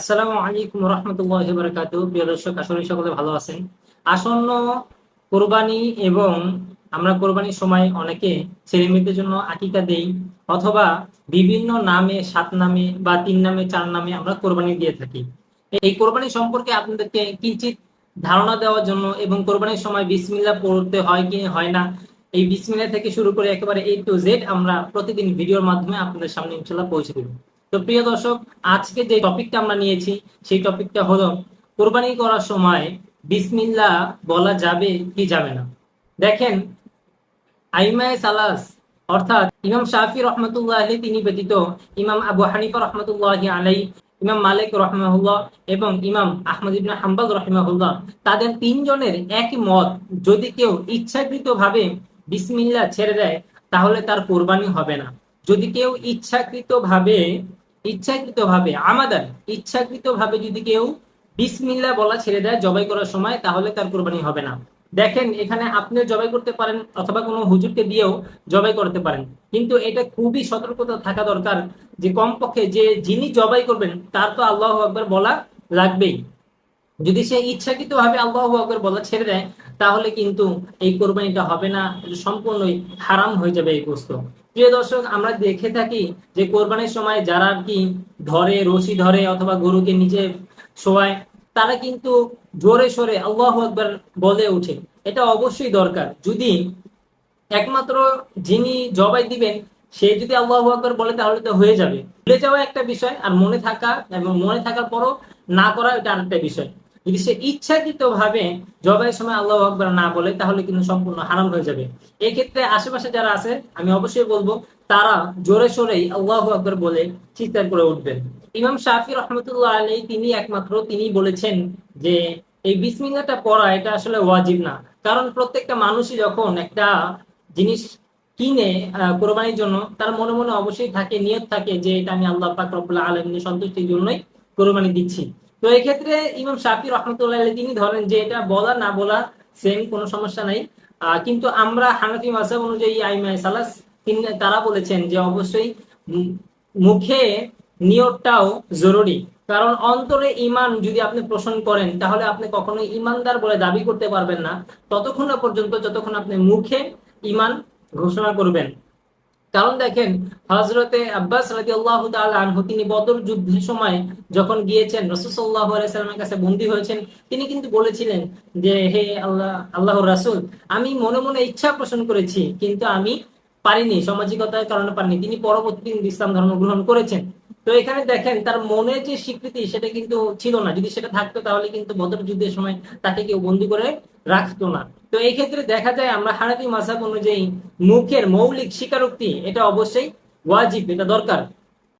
আসসালামু আলাইকুম রহমতুল্লাহি ওয়া বারাকাতুহু। প্রিয় দর্শক, আশা করি সকলে ভালো আছেন। আসন্ন কোরবানি এবং আমরা কোরবানির সময় অনেকে ছেলে মেয়েদের জন্য আকিকা দেই, অথবা বিভিন্ন নামে, 7 নামে বা 3 নামে, 4 নামে আমরা কোরবানি দিয়ে থাকি। এই কোরবানি সম্পর্কে আপনাদেরকে কিঞ্চিত ধারণা দেওয়ার জন্য এবং কোরবানির সময় বিসমিল্লাহ পড়তে হয় কি হয় না, এই বিসমিল্লাহ থেকে শুরু করে একেবারে A to Z আমরা প্রতিদিন ভিডিওর মাধ্যমে আপনাদের সামনে ইনশাল্লাহ পৌঁছে দেব। তো প্রিয় দর্শক, আজকে যে টপিকটা আমরা নিয়েছি সেই টপিকটা হলো কোরবানি করার সময় বিসমিল্লাহ বলা যাবে কি যাবে না। দেখেন, আইমায়ে সালাস অর্থাৎ ইমাম শাফি রহমতুল্লাহ আলাইহি তিনি ব্যতীত ইমাম আবু হানিফা রহমতুল্লাহি আলাইহি, ইমাম মালিক রহমাহুল্লাহ এবং ইমাম আহমদ ইবনে হাম্বল রহিমাহুল্লাহ, তাদের তিনজনের একই মত, যদি কেউ ইচ্ছাকৃতভাবে বিসমিল্লাহ ছেড়ে দেয় তাহলে তার কোরবানি হবে না। যদি কেউ ইচ্ছাকৃতভাবে আমাদান ইচ্ছাকৃতভাবে যদি কেউ বিসমিল্লাহ বলা ছেড়ে দেয় জবাই করার সময়, তাহলে তার কোরবানি হবে না। দেখেন, এখানে আপনিও জবাই করতে পারেন অথবা কোনো হুজুরকে দিয়েও জবাই করতে পারেন, কিন্তু এটা খুবই সতর্কতা থাকা দরকার যে কমপক্ষে যে যিনি জবাই করবেন তার তো আল্লাহু আকবার বলা লাগবেই। যদি সে ইচ্ছাকৃত ভাবে আল্লাহু আকবার বলা ছেড়ে দেয় তাহলে কিন্তু এই কোরবানিটা হবে না, এটা সম্পূর্ণই হারাম হয়ে যাবে এই গোশত। প্রিয় দর্শক, আমরা দেখে থাকি যে কোরবানির সময় যারা আর কি রশি ধরে অথবা গরুকে নিচে শোয়ায়, তারা কিন্তু জোরে সোরে আল্লাহু আকবার বলে ওঠে। এটা অবশ্যই দরকার। যদি একমাত্র যিনি জবাই দিবেন সে যদি আল্লাহু আকবার বলে তাহলে তো হয়ে যাবে। ভুলে যাওয়া একটা বিষয়, আর মনে থাকা এবং মনে থাকার পরও না করা এটা আরেকটা বিষয়। যদি সে ইচ্ছাকৃত ভাবে জবাইয়ের সময় আল্লাহু আকবার না বলে তাহলে কিন্তু সম্পূর্ণ হারাম হয়ে যাবে। এই ক্ষেত্রে আশেপাশে যারা আছে আমি অবশ্যই বলবো তারা জোরে সোরেই আল্লাহু আকবার বলে চিৎকার করে উঠবেন। ইমাম শাফি রহমতুল্লাহ আলাইহি তিনি একমাত্র তিনি বলেছেন যে এই বিসমিল্লাহটা পড়া এটা আসলে ওয়াজিব না। কারণ প্রত্যেকটা মানুষই যখন একটা জিনিস কিনে কোরবানির জন্য, তার মনে মনে অবশ্যই থাকে, নিয়ত থাকে যে এটা আমি আল্লাহ পাক রব্বুল আলামিনের সন্তুষ্টির জন্যই কোরবানি দিচ্ছি। তো এই ক্ষেত্রে ইমাম শাফি রহমতুল্লাহ আলাইহি তিনি ধরেন যে এটা বলা না বলা সেম, কোনো সমস্যা নাই। কিন্তু আমরা হানাফি মাযহাব অনুযায়ী আইমায়ে সালাস তারা বলেছেন যে অবশ্যই মুখে নিয়তটাও জরুরি। কারণ অন্তরে ঈমান যদি আপনি পোষণ করেন তাহলে আপনি কখনোই ঈমানদার বলে দাবি করতে পারবেন না ততক্ষণ না পর্যন্ত যতক্ষণ আপনি মুখে ঈমান ঘোষণা করবেন। কারণ দেখেন, হযরতে আব্বাস রাদিয়াল্লাহু তাআলা আনহু তিনি বদর যুদ্ধের সময় যখন গিয়েছেন, রাসূল সাল্লাল্লাহু আলাইহি সাল্লামের কাছে বন্দী হয়েছেন, তিনি কিন্তু বলেছিলেন যে হে আল্লাহর রাসূল, আমি মনে মনে ইচ্ছা পোষণ করেছি কিন্তু আমি পারিনি, সামাজিকতার কারণে পারিনি। তিনি পরবর্তী ইসলাম ধর্ম গ্রহণ করেছেন। তো এখানে দেখেন তার মনে যে স্বীকৃতি সেটা কিন্তু ছিল না। যদি সেটা থাকতো তাহলে কিন্তু বদর যুদ্ধের সময় তাকে কেউ বন্দী করে রাখতো না। তো এই ক্ষেত্রে দেখা যায় আমরা হানাফি মাযহাব অনুযায়ী মুখের মৌলিক স্বীকারোক্তি এটা অবশ্যই ওয়াজিব, এটা দরকার।